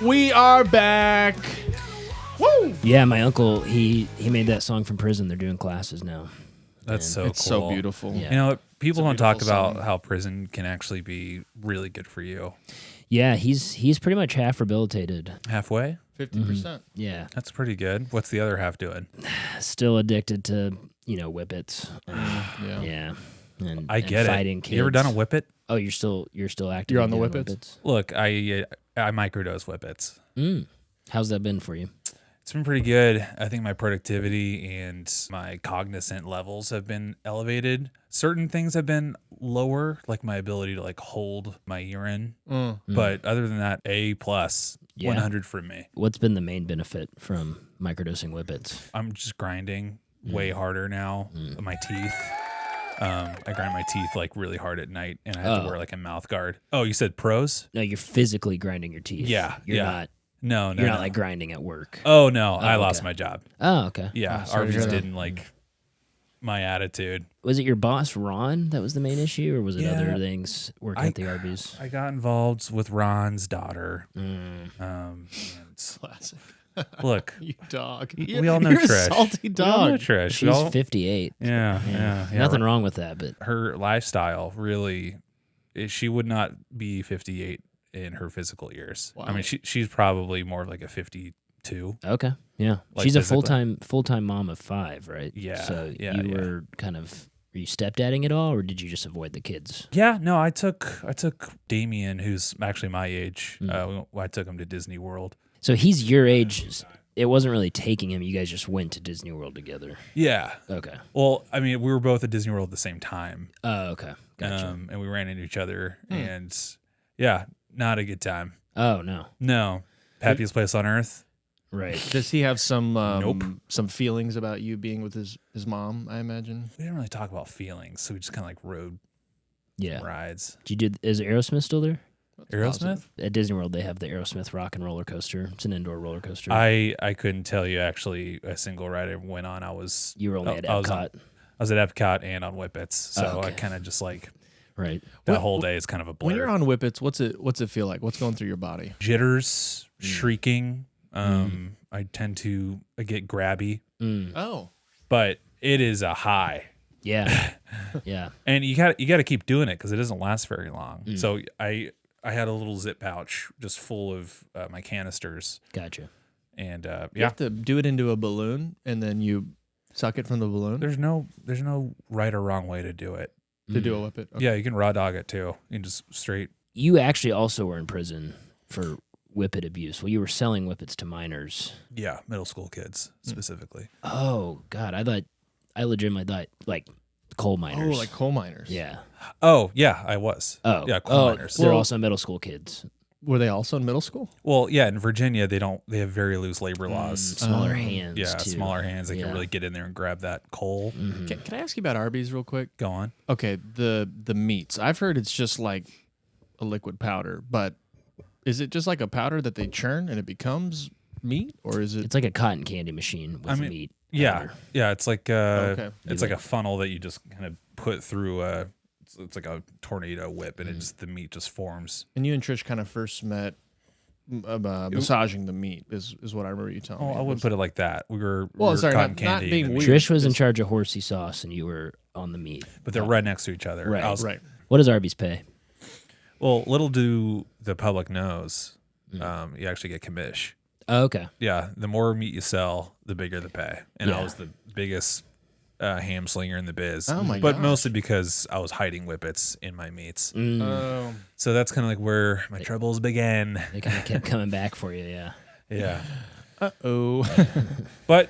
We are back. Woo! Yeah, my uncle, he made that song from prison. They're doing classes now. That's so It's cool. so beautiful. Yeah. You know, people don't talk beautiful about song. how prison can actually be really good for you. Yeah, he's pretty much half rehabilitated. Halfway? 50%. Yeah, That's pretty good. What's the other half doing? still addicted to Whippets. Yeah. Yeah, and I get fighting it. kids. You ever done a whippet? Oh, you're still active. You're on the doing Whippets? Look, I microdose whippets. How's that been for you? It's been pretty good. I think my productivity and my cognizant levels have been elevated. Certain things have been lower, like my ability to like hold my urine. But other than that, A+, Yeah. 100 for me. What's been the main benefit from microdosing Whippets? I'm just grinding way harder now. My teeth. I grind my teeth like really hard at night, and I have to wear like a mouth guard. Oh, you said pros? No, you're physically grinding your teeth. Yeah, you're yeah. not. No, You're not no. like grinding at work. Oh no, I lost okay. my job. Oh, okay. Yeah, sorry to Arby's hear that. didn't like my attitude. Was it your boss Ron that was the main issue, or was it Yeah. other things working at the Arby's? I got involved with Ron's daughter. And Classic. look, You dog. we all know You're Trish. a salty We all know dog. Trish. We She's all- 58. yeah. Nothing wrong with that, but Her lifestyle really, she would not be 58 in her physical years. I Wow. mean, she's probably more like a 52. okay, yeah. Like She's a physically? full-time mom of 5, right? Yeah, So yeah, you yeah. were were you stepdadding at all, or did you just avoid the kids? Yeah, no, I took Damien, who's actually my age. I took him to Disney World. So he's your age. It wasn't really taking him. You guys just went to Disney World together. Yeah. Okay. Well, I mean, we were both at Disney World at the same time. Oh, okay. Gotcha. And we ran into each other, and yeah, not a good time. Oh no. No, happiest place on earth. Right. Does he have some Nope. some feelings about you being with his mom, I imagine? We didn't really talk about feelings, so we just kind of like rode Yeah. rides. Is Aerosmith still there? Aerosmith? At Disney World, they have the Aerosmith Rock and Roller Coaster. It's an indoor roller coaster. I couldn't tell you actually a single ride I went on. You were only at I was Epcot. I was at Epcot and on Whippets, so Oh, okay. I kind of just like Right. that whole day is kind of a blur. When you're on Whippets, what's it feel like? What's going through your body? Jitters, shrieking. I tend to get grabby, Oh. but it is a high. Yeah. Yeah. And you got to keep doing it because it doesn't last very long. So I had a little zip pouch just full of my canisters, Gotcha. and You yeah, have to do it into a balloon and then you suck it from the balloon there's no right or wrong way to do it. to do a Whippet. Okay. Yeah, you can raw dog it too. You can just straight. You actually also were in prison for Whippet abuse. Well, you were selling Whippets to minors. Yeah, middle school kids specifically. Oh God, I legitimately thought like coal Oh, miners. like coal miners. Yeah. Oh yeah, I was. Oh. yeah, coal miners. They're Well- also middle school kids. Were they also in middle school? Well, yeah, in Virginia they have very loose labor laws. Smaller hands. Yeah, too. smaller hands. They Yeah. can really get in there and grab that coal. Can I ask you about Arby's real quick? Go on. Okay, the meats. I've heard it's just like a liquid powder, but is it just like a powder that they churn and it becomes meat, or is it? It's like a cotton candy machine with meat. Yeah, powder. yeah. It's like Okay. it's like a funnel that you just kind of put through a. It's like a tornado whip, and the meat just forms. And you and Trish kind of first met massaging the meat is what I remember you telling me. Oh, I wouldn't put it like that. We were sorry, cotton not candy, being and- weird. Trish was in charge of horsey sauce, and you were on the meat. but they're right next to each other. Right. Right. What does Arby's pay? Well, little do the public knows, you actually get commish. Oh, okay. Yeah, the more meat you sell, the bigger the pay. And I Yeah. was the biggest ham slinger in the biz. Oh my But gosh. mostly because I was hiding Whippets in my meats. Oh. So that's kind of like where my troubles began. They kind of kept coming back for you, yeah. Yeah. Oh. But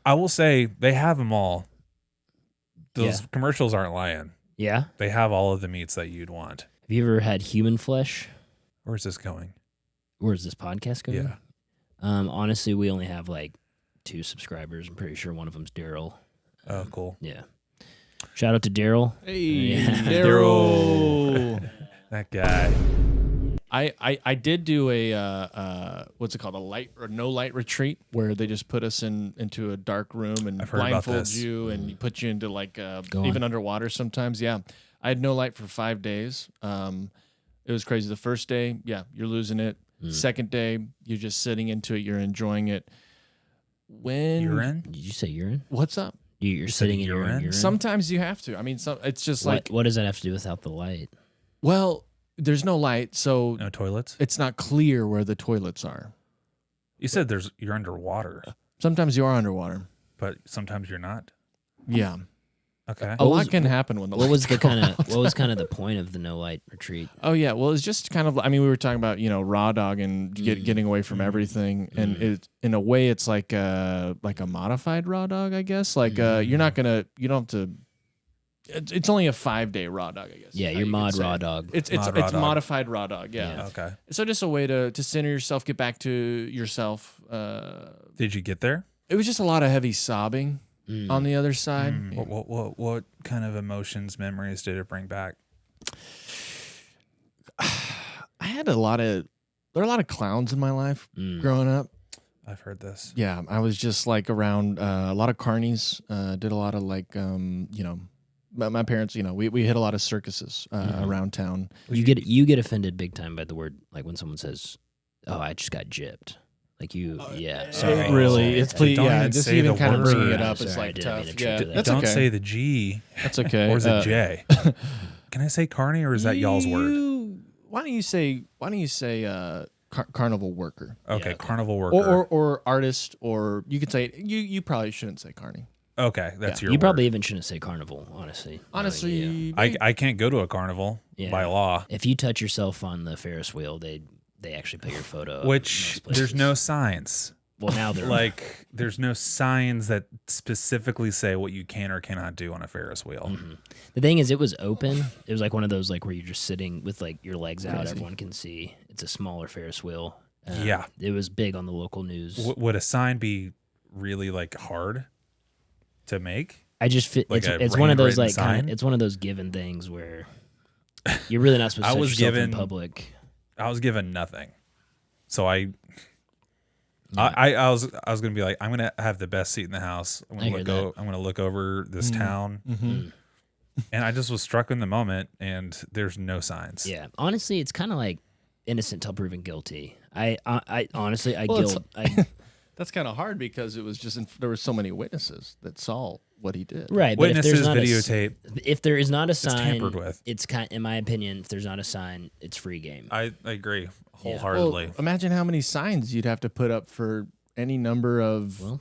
I will say they have them all. Those Yeah. commercials aren't lying. Yeah? They have all of the meats that you'd want. Have you ever had human flesh? Where's this going? Where's this podcast going? Yeah. Honestly, we only have like 2 subscribers. I'm pretty sure one of them's Daryl. Oh, cool. Yeah. Shout out to Daryl. Hey, Yeah. Daryl. That guy. I did do a what's it called, a light or no light retreat, where they just put us into a dark room and I've heard about blindfold this. you and you put you into like Go even on. underwater sometimes. Yeah, I had no light for 5 days. It was crazy. The first day, yeah, you're losing it. Second day, you're just sitting into it. You're enjoying it. When Urine? Did you say urine? What's up? You're sitting in your own urine? Sometimes you have to. I mean, it's just like, what does that have to do without the light? well, there's no light, so No toilets? it's not clear where the toilets are. You said you're underwater, Sometimes you are underwater. but sometimes you're not. Yeah. Okay. A lot can happen when the What was lights the go kind out. of what was kind of the point of the no light retreat? Oh yeah, well it's just kind of. I mean, we were talking about raw dog and getting away from everything, and it in a way it's like a modified raw dog, I guess. Like you don't have to. It's only a 5-day raw dog, I guess. Yeah, how your you could mod say raw it. dog. It's Mod raw dog. modified raw dog. Yeah. Okay. So just a way to center yourself, get back to yourself. Did you get there? It was just a lot of heavy sobbing on the other side. What kind of emotions, memories did it bring back? I had there were a lot of clowns in my life growing up. I've heard this. Yeah, I was just like around a lot of carnies. Did a lot of like my parents. We hit a lot of circuses around town. You get offended big time by the word, like when someone says, "Oh, I just got gypped." Like you, yeah. Sorry. Really, Sorry. it's please. Don't Yeah, even just say even the kind of bringing word. it up, Sorry, it's I like didn't mean tough. to trip Yeah, to that. that's Don't okay. say the G. That's okay. Or is it J? Can I say carny or is that y'all's word? Why don't you say carnival worker Okay, okay. carnival worker. or artist, or you could say you probably shouldn't say carny. Okay, that's your You word. probably even shouldn't say carnival, honestly. Honestly, you. I can't go to a carnival Yeah. by law, If you touch yourself on the Ferris wheel, they actually put your photo up in which most there's places. no signs. Well, now they're Like there's no signs that specifically say what you can or cannot do on a Ferris wheel. The thing is, it was open. It was like one of those like where you're just sitting with like your legs out. Crazy. Everyone can see. It's a smaller Ferris wheel. Yeah. It was big on the local news. Would a sign be really like hard to make? I just fit. Like It's a one of those handwritten like kind sign? of. It's one of those given things where you're really not supposed to I touch was yourself in given- public. I was given nothing, so I was gonna be like, I'm gonna have the best seat in the house. I'm I gonna hear I'm gonna look over this town, Mm-hmm. and I just was struck in the moment, and there's no signs. Yeah, honestly, it's kind of like innocent till proven guilty. I honestly, Well, it's- I That's kind of hard because it was just there were so many witnesses that saw what he did. right. But if Witnesses there's not videotape. if there is not a sign, tampered with. it's kind. In my opinion, if there's not a sign, it's free game. I agree Well, wholeheartedly. imagine how many signs you'd have to put up for any number of.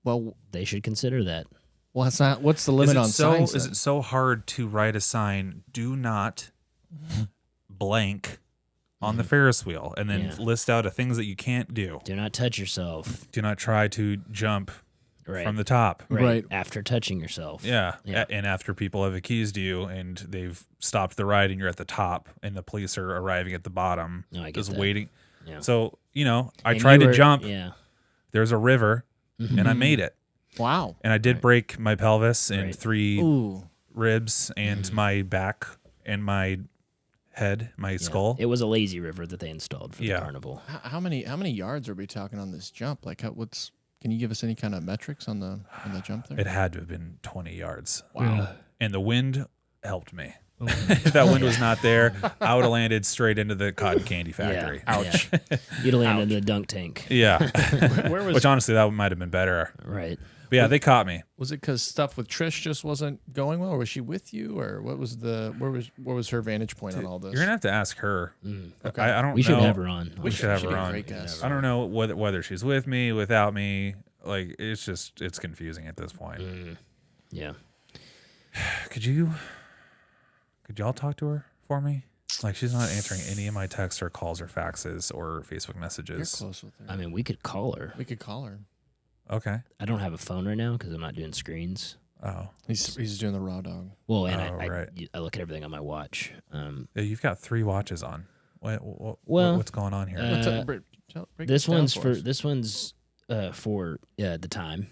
Well, they should consider that. That's not. What's the limit on signs? Is then? it so hard to write a sign? Do not blank on the Ferris wheel, and then Yeah. list out the things that you can't do. Do not touch yourself. Do not try to jump Right. from the top. Right. After touching yourself. Yeah. Yeah. And after people have accused you and they've stopped the ride and you're at the top and the police are arriving at the bottom, No, I get just that. waiting. Yeah. So, I And tried you to were- jump. Yeah. There's a river and I made it. Wow. And I did break my pelvis and Right. 3 Ooh. ribs and my back and my head, my Yeah. skull. It was a lazy river that they installed for Yeah. the carnival. How many yards are we talking on this jump? Like, can you give us any kind of metrics on the jump there? It had to have been 20 yards. Wow. And the wind helped me. If that wind was not there, I would have landed straight into the cotton candy factory. Yeah. Ouch. You'd have landed in the dunk tank. Yeah. Where was Which honestly, that might have been better. Right. But yeah, they caught me. was it? Because stuff with Trish just wasn't going well, or was she with you, or what was what was her vantage point on all this? You're gonna have to ask her. Okay. I don't We know. should have her on. We should have She'd her be a on. great guest. I don't know whether she's with me, without me. Like it's confusing at this point. Yeah. Could y'all talk to her for me? Like she's not answering any of my texts or calls or faxes or Facebook You're messages. close with her. I mean, we could call her. We could call her. Okay. I don't have a phone right now because I'm not doing screens. Oh. He's doing the raw dog. Well, and Oh, I right. look at everything on my watch. Yeah, you've got 3 watches on. Well, What's going on here? Break this down one's for for us. for the time.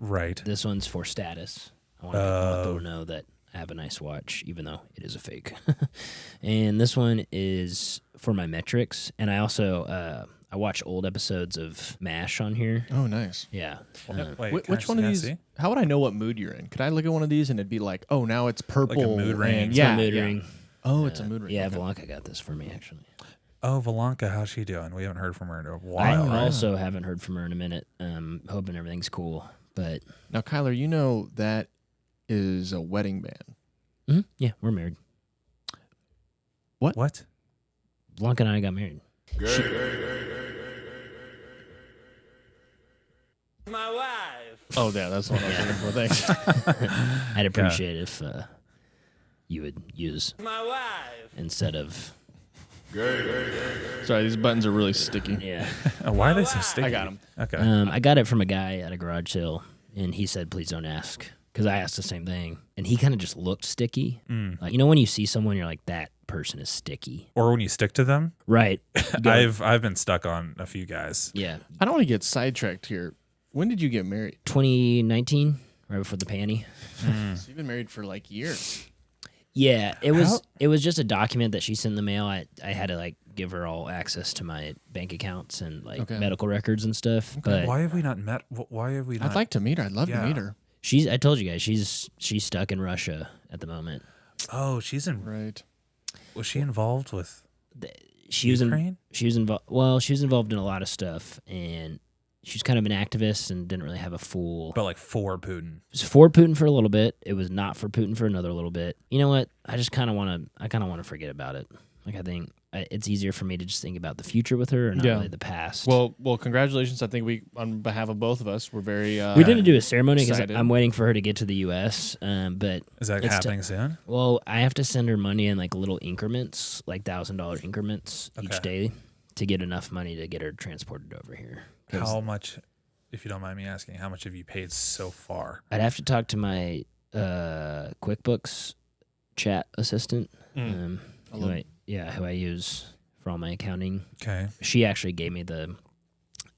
Right. This one's for status. I want to let people know that I have a nice watch, even though it is a fake. And this one is for my metrics, and I also I watch old episodes of MASH on here. Oh, nice. Yeah. Wait, Which one of these? See? How would I know what mood you're in? Could I look at one of these and it'd be like, oh, now it's purple. mood ring. and- It's a Yeah, mood yeah. ring. Oh, it's a mood ring. Yeah, Okay. Blanca got this for me actually. Oh, Valanka, how's she doing? We haven't heard from her in a I while. Right? also haven't heard from her in a minute. Hoping everything's cool. But Now, Kyler, you know that is a wedding band. yeah, we're married. What? Blanca and I got married. My wife. Oh, yeah, that's what I was looking for. Thanks. I'd appreciate if you would use My wife. instead of Sorry, these buttons are really sticky. yeah. Why are they so sticky? I got them. Okay. I got it from a guy at a garage sale, and he said, "Please don't ask," because I asked the same thing, and he kind of just looked sticky. Like, you know, when you see someone, you're like, that person is sticky, Or when you stick to them. right? I've been stuck on a few guys. Yeah, I don't want to get sidetracked here. When did you get married? 2019, right before the panty. So you've been married for like years. Yeah, it was just a document that she sent in the mail. I had to like give her all access to my bank accounts and like medical records and stuff. But Why have we not met? Why have we not? I'd like to meet her. I'd love to meet her. I told you guys, she's stuck in Russia at the moment. Oh, she's in. Right. Was she involved with? She was Ukraine? she was involved. Well, she was involved in a lot of stuff, and she was kind of an activist and didn't really have a full. But like for Putin. It was for Putin for a little bit. It was not for Putin for another little bit. You know what? I just kind of want to forget about it. Like, I think it's easier for me to just think about the future with her and not really the past. Well, congratulations. I think we, on behalf of both of us, we're very. We didn't do a ceremony because excited. I'm waiting for her to get to the U.S. But Is that it's happening soon? well, I have to send her money in like little increments, like $1,000 increments each day, to get enough money to get her transported over here. How much, if you don't mind me asking, how much have you paid so far? I'd have to talk to my QuickBooks chat assistant, who I use for all my accounting. Okay. She actually gave me the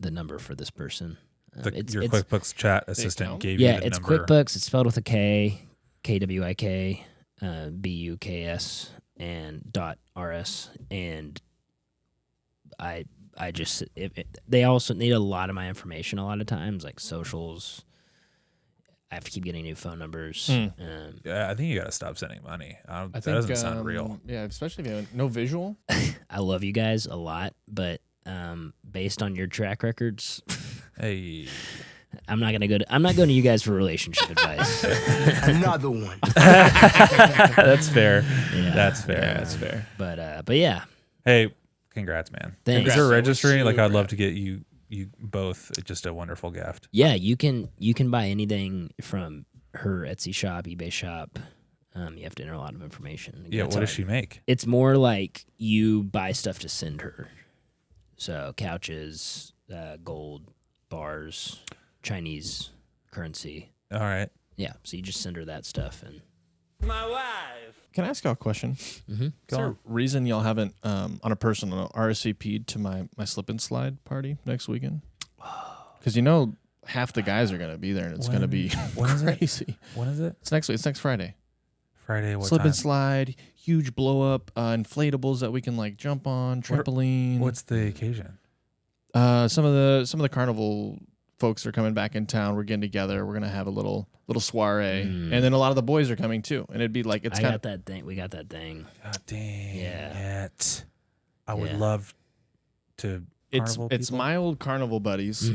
number for this person. Your QuickBooks chat assistant gave you the number. Yeah, it's QuickBooks. It's spelled with a K, KWIK, BUKS, and .RS. And I just they also need a lot of my information a lot of times, like socials. I have to keep getting new phone numbers. Yeah, I think you got to stop sending money. That think, doesn't sound real. Yeah, especially if you have no visual. I love you guys a lot, but based on your track records, Hey, I'm not going to you guys for relationship advice. Another one. that's fair. Yeah. That's fair. Yeah, that's fair. But yeah. Hey, congrats, man. Thanks. Is there a Congrats. registry? Like, I'd love Congrats. to get you both just a wonderful gift. Yeah, you can buy anything from her Etsy shop, eBay shop. You have to enter a lot of information. Yeah, That's what does hard. she make? It's more like you buy stuff to send her. So couches, gold, bars, Chinese currency. All right. Yeah, so you just send her that stuff. And My wife. Can I ask y'all a question? Mhm. Is there a reason y'all haven't, on a personal note, RSVP'd to my slip and slide party next weekend? Because half the guys are going to be there, and it's going to be when is it? crazy. When is it? It's next Friday. Friday. What Slip time? and slide, huge blow up, inflatables that we can like jump on, trampoline. What's the occasion? Some of the carnival folks are coming back in town. We're getting together. We're gonna have a little soiree, and then a lot of the boys are coming too. And it'd be like I got that thing. We got that thing. God dang Yeah. it. I would Yeah. love to. it's carnival it's people. my old carnival buddies,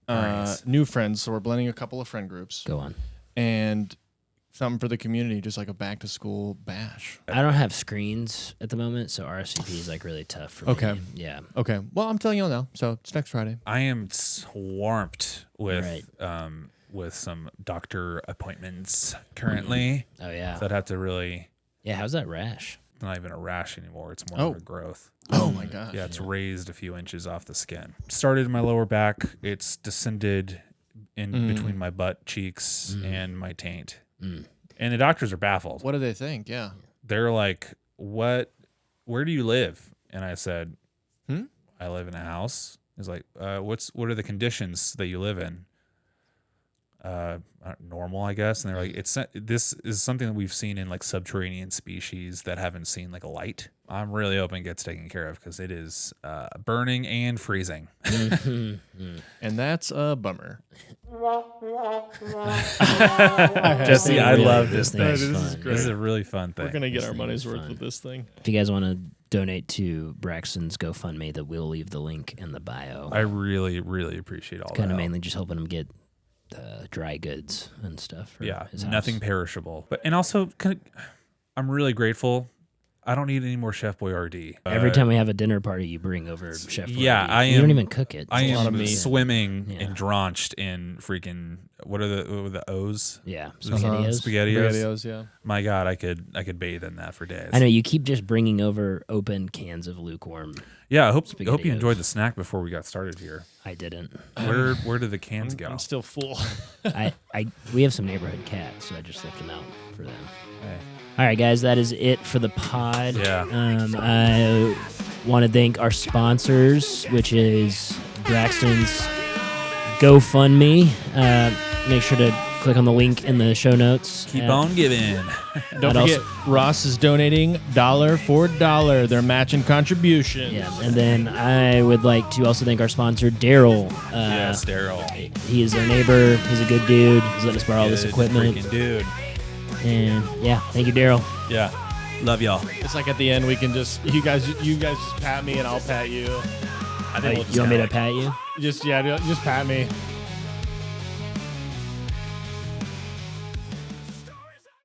Nice. new friends. So we're blending a couple of friend groups Go on. and something for the community, just like a back to school bash. I don't have screens at the moment, so RSVP is like really tough for me. Okay. Yeah. Okay, well I'm telling you all now. So it's next Friday. I am swamped with Right. with some doctor appointments currently. Oh yeah. So I'd have to really. Yeah. How's that rash? It's not even a rash anymore. It's more Oh. of a growth. Oh my gosh. Yeah, it's raised a few inches off the skin. Started in my lower back. It's descended in between my butt cheeks and my taint. And the doctors are baffled. What do they think? Yeah. They're like, "What? Where do you live?" And I said, "I live in a house." He's like, "What are the conditions that you live in?" Normal, I guess. And they're like, this is something that we've seen in like subterranean species that haven't seen like a light. I'm really hoping it gets taken care of because it is burning and freezing. And that's a bummer. Jesse, I Really, love this thing thing. is This is fun. great. This is a really fun thing. We're gonna get This our thing money's is worth fun. with this thing. If you guys want to donate to Braxton's GoFundMe that we'll leave the link in the bio. I really, really appreciate all that. Kind of mainly just helping him get dry goods and stuff. For his house. Nothing perishable. And also, I'm really grateful. I don't need any more Chef Boyardee. Every time we have a dinner party, you bring over Chef Boyardee. You am. don't even cook it. I It's a lot of am meat. swimming and drenched in freaking what are the O's? Yeah, SpaghettiOs. SpaghettiOs. Yeah. My God, I could bathe in that for days. I know you keep just bringing over open cans of lukewarm. Yeah, I hope you SpaghettiOs. enjoyed the snack before we got started here. I didn't. Where did the cans go? I'm still full. We have some neighborhood cats, so I just left them out for them. Hey. All right, guys, that is it for the pod. Yeah. I want to thank our sponsors, which is Braxton's GoFundMe. Make sure to click on the link in the show notes. Keep on giving. Don't forget, Ross is donating dollar for dollar. They're matching contributions. Yeah, and then I would like to also thank our sponsor, Daryl. Yes, Daryl. He is our neighbor. He's a good dude. He's letting us borrow all this Good equipment. freaking dude. And yeah, thank you, Daryl. Yeah. Love y'all. It's like at the end we can just you guys just pat me and I'll pat you. I think we'll just You want me kinda to pat you? Just pat me.